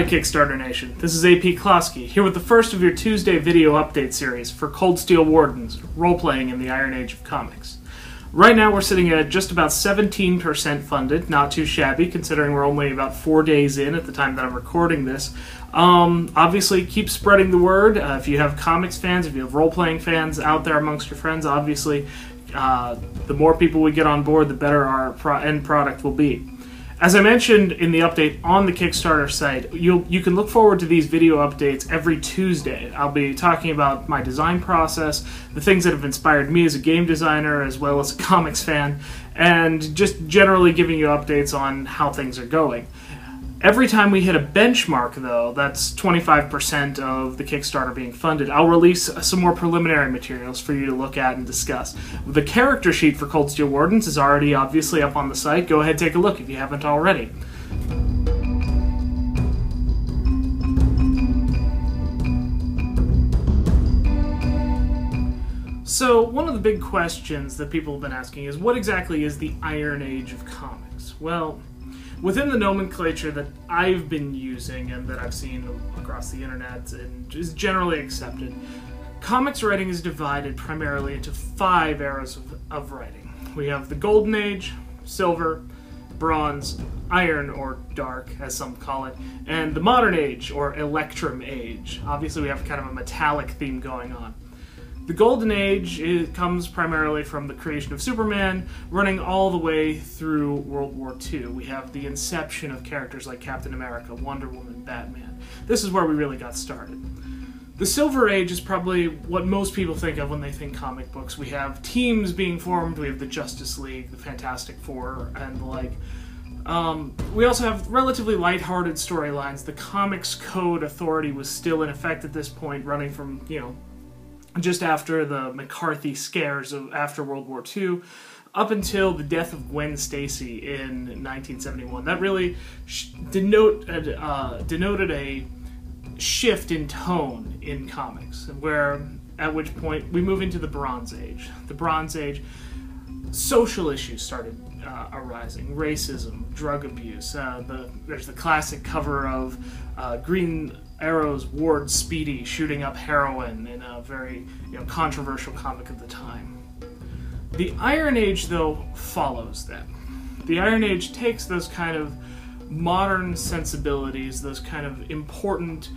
Hi Kickstarter Nation, this is AP Klosky, here with the first of your Tuesday video update series for Cold Steel Wardens, role-playing in the Iron Age of comics. Right now we're sitting at just about 17% funded, not too shabby considering we're only about 4 days in at the time that I'm recording this. Obviously keep spreading the word. If you have comics fans, if you have role-playing fans out there amongst your friends, obviously the more people we get on board, the better our end product will be. As I mentioned in the update on the Kickstarter site, you can look forward to these video updates every Tuesday. I'll be talking about my design process, the things that have inspired me as a game designer as well as a comics fan, and just generally giving you updates on how things are going. Every time we hit a benchmark, though, that's 25% of the Kickstarter being funded, I'll release some more preliminary materials for you to look at and discuss. The character sheet for Cold Steel Wardens is already obviously up on the site. Go ahead and take a look if you haven't already. So, one of the big questions that people have been asking is, what exactly is the Iron Age of comics? Well, within the nomenclature that I've been using and that I've seen across the internet and is generally accepted, comics writing is divided primarily into 5 eras of writing. We have the Golden Age, Silver, Bronze, Iron or Dark as some call it, and the Modern Age or Electrum Age. Obviously we have kind of a metallic theme going on. The Golden Age comes primarily from the creation of Superman, running all the way through World War II. We have the inception of characters like Captain America, Wonder Woman, Batman. This is where we really got started. The Silver Age is probably what most people think of when they think comic books. We have teams being formed, we have the Justice League, the Fantastic Four, and the like. We also have relatively lighthearted storylines. The Comics Code Authority was still in effect at this point, running from, just after the McCarthy scares after World War II, up until the death of Gwen Stacy in 1971. That really denoted a shift in tone in comics, at which point we move into the Bronze Age. The Bronze Age, social issues started arising: racism, drug abuse. There's the classic cover of Green Arrow's Ward Speedy shooting up heroin in a very controversial comic of the time. The Iron Age, though, follows that. The Iron Age takes those kind of modern sensibilities, those kind of important,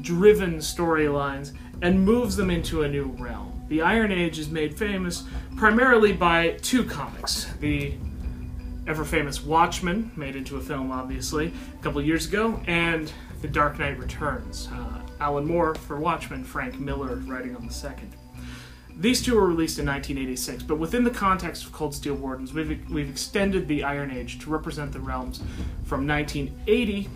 driven storylines, and moves them into a new realm. The Iron Age is made famous primarily by 2 comics. The ever-famous Watchmen, made into a film, obviously, a couple years ago, and The Dark Knight Returns. Alan Moore for Watchmen, Frank Miller writing on the second. These 2 were released in 1986, but within the context of Cold Steel Wardens, we've extended the Iron Age to represent the realms from 1980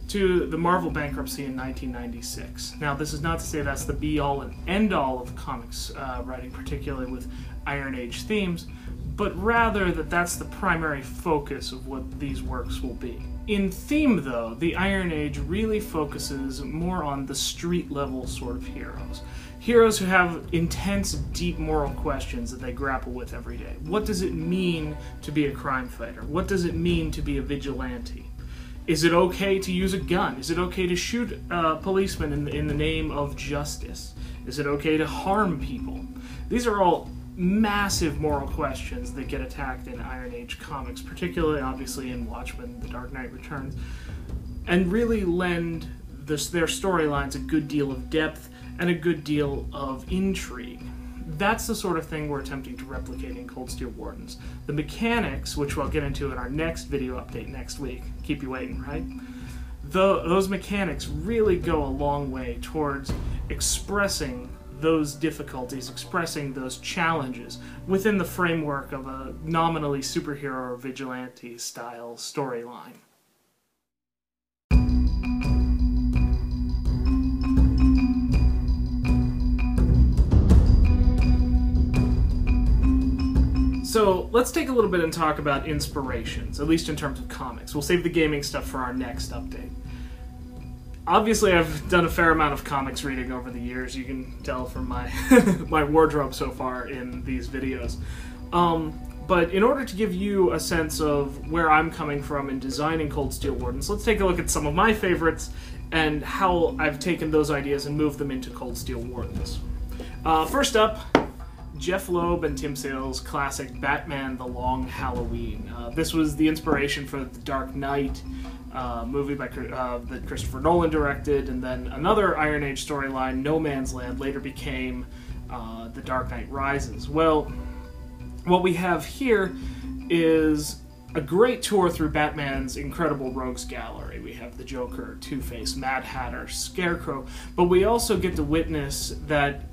to the Marvel bankruptcy in 1996. Now, this is not to say that's the be-all and end-all of comics writing, particularly with Iron Age themes, but rather that that's the primary focus of what these works will be. In theme, though, the Iron Age really focuses more on the street-level sort of heroes. Heroes who have intense, deep moral questions that they grapple with every day. What does it mean to be a crime fighter? What does it mean to be a vigilante? Is it okay to use a gun? Is it okay to shoot policemen in the name of justice? Is it okay to harm people? These are all massive moral questions that get attacked in Iron Age comics, particularly obviously in Watchmen, The Dark Knight Returns, and really lend their storylines a good deal of depth and a good deal of intrigue. That's the sort of thing we're attempting to replicate in Cold Steel Wardens. The mechanics, which we'll get into in our next video update next week, keep you waiting, right? Those mechanics really go a long way towards expressing those difficulties, expressing those challenges within the framework of a nominally superhero or vigilante style storyline. So let's take a little bit and talk about inspirations, at least in terms of comics. We'll save the gaming stuff for our next update. Obviously, I've done a fair amount of comics reading over the years. You can tell from my my wardrobe so far in these videos. But in order to give you a sense of where I'm coming from in designing Cold Steel Wardens, let's take a look at some of my favorites and how I've taken those ideas and moved them into Cold Steel Wardens. First up, Jeff Loeb and Tim Sale's classic Batman: The Long Halloween. This was the inspiration for The Dark Knight movie that Christopher Nolan directed, and then another Iron Age storyline, No Man's Land, later became The Dark Knight Rises. Well, what we have here is a great tour through Batman's incredible rogues gallery. We have the Joker, Two-Face, Mad Hatter, Scarecrow, but we also get to witness that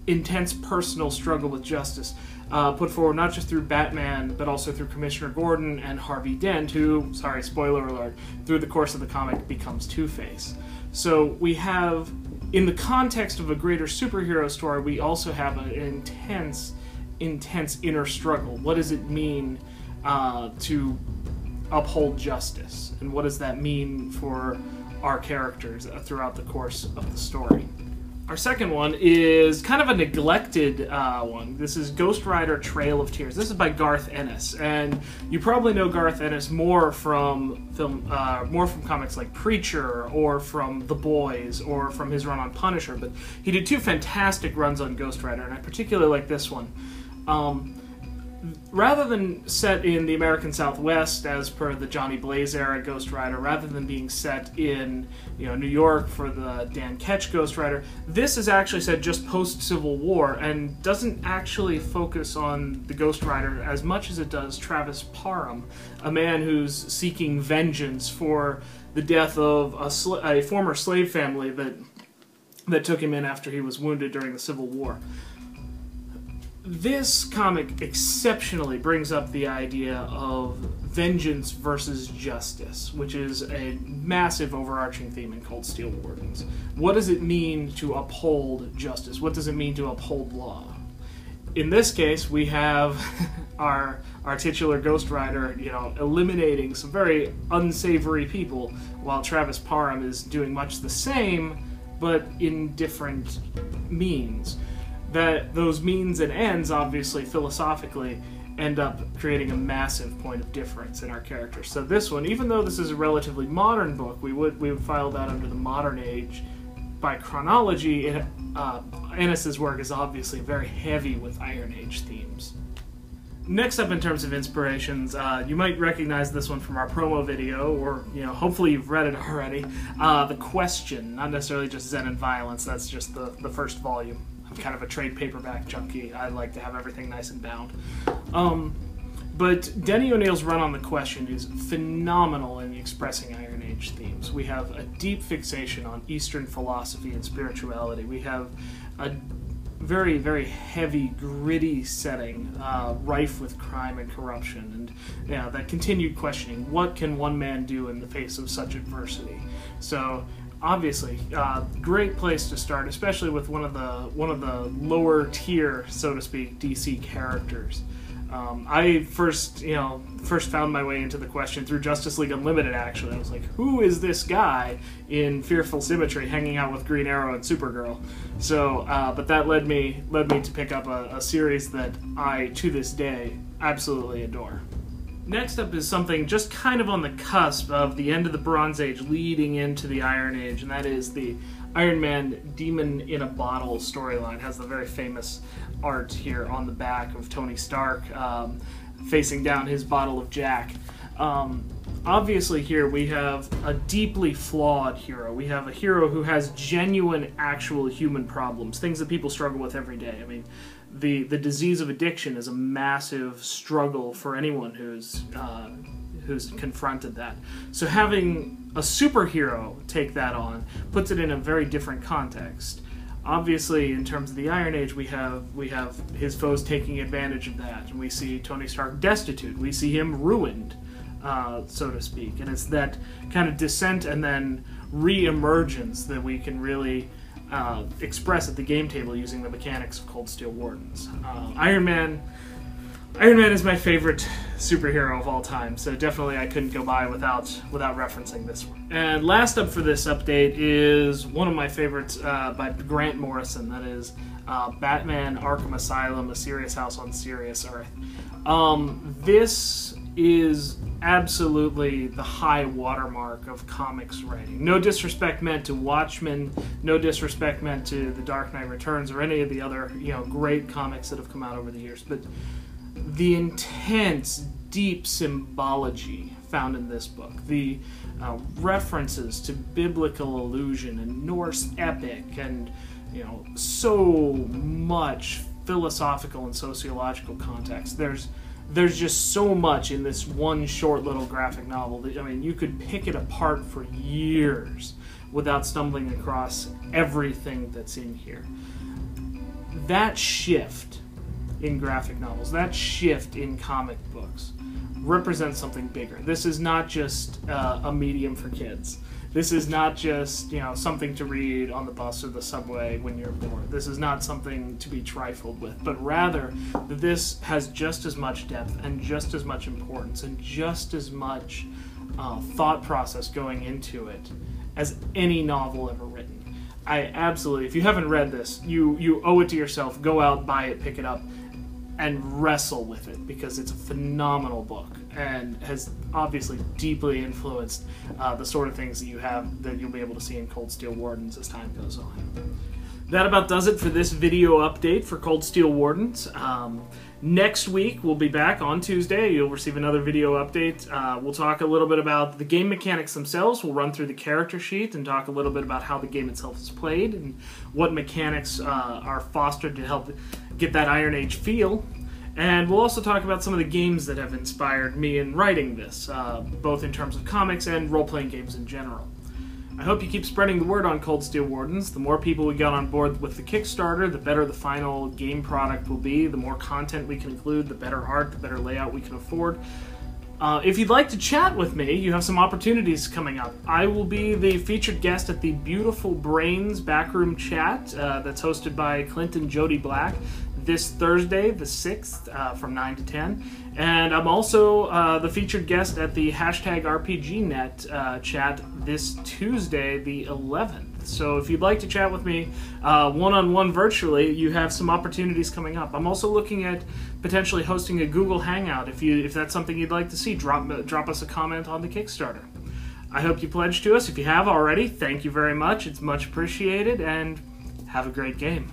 intense personal struggle with justice put forward not just through Batman, but also through Commissioner Gordon and Harvey Dent, who, sorry, spoiler alert, through the course of the comic becomes Two-Face. So we have, in the context of a greater superhero story, we also have an intense inner struggle. What does it mean to uphold justice, and what does that mean for our characters throughout the course of the story? Our second one is kind of a neglected one. This is Ghost Rider: Trail of Tears. This is by Garth Ennis, and you probably know Garth Ennis more from comics like Preacher, or from The Boys, or from his run on Punisher. But he did two fantastic runs on Ghost Rider, and I particularly like this one. Rather than set in the American Southwest as per the Johnny Blaze era Ghost Rider, rather than being set in New York for the Dan Ketch Ghost Rider, this is actually set just post-Civil War and doesn't actually focus on the Ghost Rider as much as it does Travis Parham, a man who's seeking vengeance for the death of a former slave family that took him in after he was wounded during the Civil War. This comic exceptionally brings up the idea of vengeance versus justice, which is a massive overarching theme in Cold Steel Wardens. What does it mean to uphold justice? What does it mean to uphold law? In this case, we have our titular Ghost Rider, eliminating some very unsavory people, while Travis Parham is doing much the same, but in different means. That those means and ends, obviously, philosophically, end up creating a massive point of difference in our characters. So this one, even though this is a relatively modern book, we would file that under the modern age. By chronology, Ennis's work is obviously very heavy with Iron Age themes. Next up in terms of inspirations, you might recognize this one from our promo video, or hopefully you've read it already. The Question, not necessarily just Zen and Violence, that's just the first volume. I'm kind of a trade paperback junkie. I like to have everything nice and bound. But Denny O'Neil's run on The Question is phenomenal in expressing Iron Age themes. We have a deep fixation on Eastern philosophy and spirituality. We have a very, very heavy, gritty setting, rife with crime and corruption, and that continued questioning. What can one man do in the face of such adversity? So, obviously, great place to start, especially with one of the lower tier, so to speak, DC characters. I first found my way into The Question through Justice League Unlimited. Actually, I was like, who is this guy in Fearful Symmetry hanging out with Green Arrow and Supergirl? So, but that led me to pick up a series that I, to this day, absolutely adore. Next up is something just kind of on the cusp of the end of the Bronze Age leading into the Iron Age, and that is the Iron Man Demon in a Bottle storyline. It has the very famous art here on the back of Tony Stark facing down his bottle of Jack. Obviously here we have a deeply flawed hero. We have a hero who has genuine, actual human problems, things that people struggle with every day. I mean, the disease of addiction is a massive struggle for anyone who's confronted that. So having a superhero take that on puts it in a very different context. Obviously, in terms of the Iron Age, we have his foes taking advantage of that, and we see Tony Stark destitute. We see him ruined, so to speak, and it's that kind of descent and then re-emergence that we can really express at the game table using the mechanics of Cold Steel Wardens. Iron Man Iron Man is my favorite superhero of all time, so definitely I couldn't go by without referencing this one. And last up for this update is one of my favorites by Grant Morrison, that is Batman Arkham Asylum, A Serious House on Serious Earth. This is absolutely the high watermark of comics writing. No disrespect meant to Watchmen, no disrespect meant to The Dark Knight Returns or any of the other, great comics that have come out over the years, but the intense, deep symbology found in this book, the references to biblical allusion and Norse epic, and so much philosophical and sociological context. There's just so much in this one short little graphic novel that, you could pick it apart for years without stumbling across everything that's in here. That shift in graphic novels, that shift in comic books, represents something bigger. This is not just a medium for kids. This is not just something to read on the bus or the subway when you're bored. This is not something to be trifled with, but rather that this has just as much depth and just as much importance and just as much thought process going into it as any novel ever written. I absolutely, if you haven't read this, you owe it to yourself. Go out, buy it, pick it up, and wrestle with it, because it's a phenomenal book and has obviously deeply influenced the sort of things that you'll be able to see in Cold Steel Wardens as time goes on. That about does it for this video update for Cold Steel Wardens. Next week, we'll be back on Tuesday. You'll receive another video update. We'll talk a little bit about the game mechanics themselves. We'll run through the character sheet and talk a little bit about how the game itself is played and what mechanics are fostered to help get that Iron Age feel. And we'll also talk about some of the games that have inspired me in writing this, both in terms of comics and role-playing games in general. I hope you keep spreading the word on Cold Steel Wardens. The more people we got on board with the Kickstarter, the better the final game product will be. The more content we can include, the better art, the better layout we can afford. If you'd like to chat with me, you have some opportunities coming up. I will be the featured guest at the Beautiful Brains Backroom Chat that's hosted by Clint and Jody Black this Thursday, the 6th, from 9 to 10. And I'm also the featured guest at the #RPGNet chat this Tuesday, the 11th. So if you'd like to chat with me one-on-one virtually, you have some opportunities coming up. I'm also looking at potentially hosting a Google Hangout. If that's something you'd like to see, drop us a comment on the Kickstarter. I hope you pledge to us. If you have already, thank you very much. It's much appreciated, and have a great game.